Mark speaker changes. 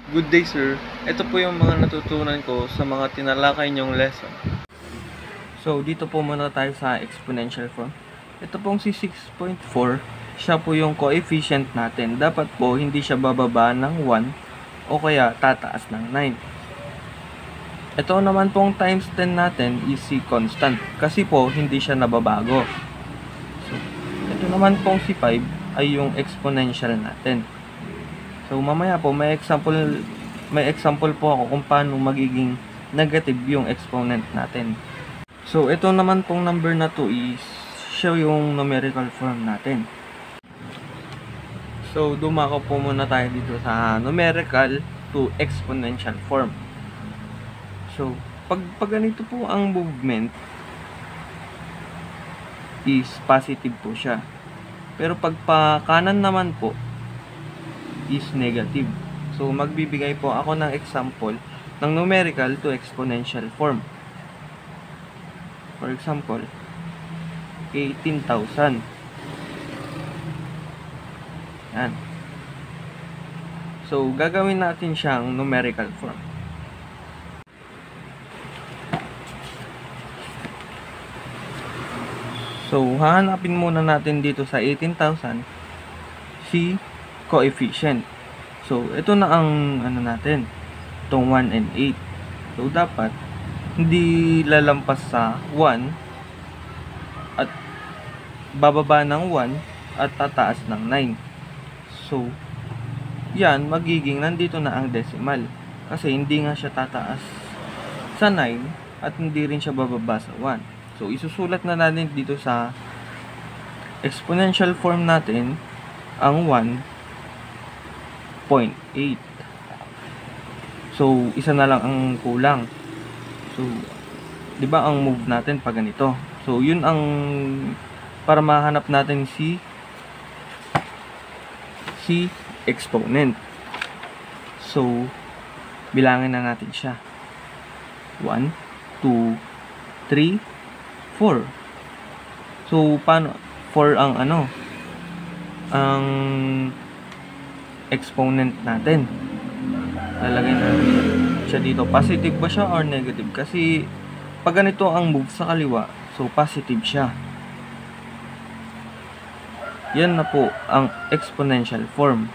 Speaker 1: Good day, sir. Ito po yung mga natutunan ko sa mga tinalakay niyong lesson. So, dito po muna tayo sa exponential form. Ito pong si 6.4, siya po yung coefficient natin. Dapat po hindi siya bababa ng 1 o kaya tataas ng 9. Ito naman pong times 10 natin is si constant kasi po hindi siya nababago. So, ito naman pong si 5 ay yung exponential natin. So mamaya po may example po ako kung paano magiging negative yung exponent natin. So ito naman pong number na to is siya yung numerical form natin. So dumako po muna tayo dito sa numerical to exponential form. So pag ganito po ang movement is positive po siya. Pero pag pa kanan naman po is negative. So, magbibigay po ako ng example ng numerical to exponential form. For example, 18,000. Yan. So, gagawin natin siyang numerical form. So, hahanapin muna natin dito sa 18,000 si coefficient. So, ito na ang ano natin, itong 1 and 8. So, dapat hindi lalampas sa 1 at bababa ng 1 at tataas ng 9. So, yan, magiging nandito na ang decimal. Kasi hindi nga siya tataas sa 9 at hindi rin siya bababa sa 1. So, isusulat na natin dito sa exponential form natin ang 1.8. So, isa na lang ang kulang. So, 'di ba ang move natin pag ganito? So, 'yun ang para mahanap natin si exponent. So, bilangin na natin siya. 1 2 3 4. So, paano 4 ang ang exponent natin? Lalagay natin siya dito. Positive ba siya or negative? Kasi pag ganito ang move sa kaliwa, so positive siya. Yan na po ang exponential form.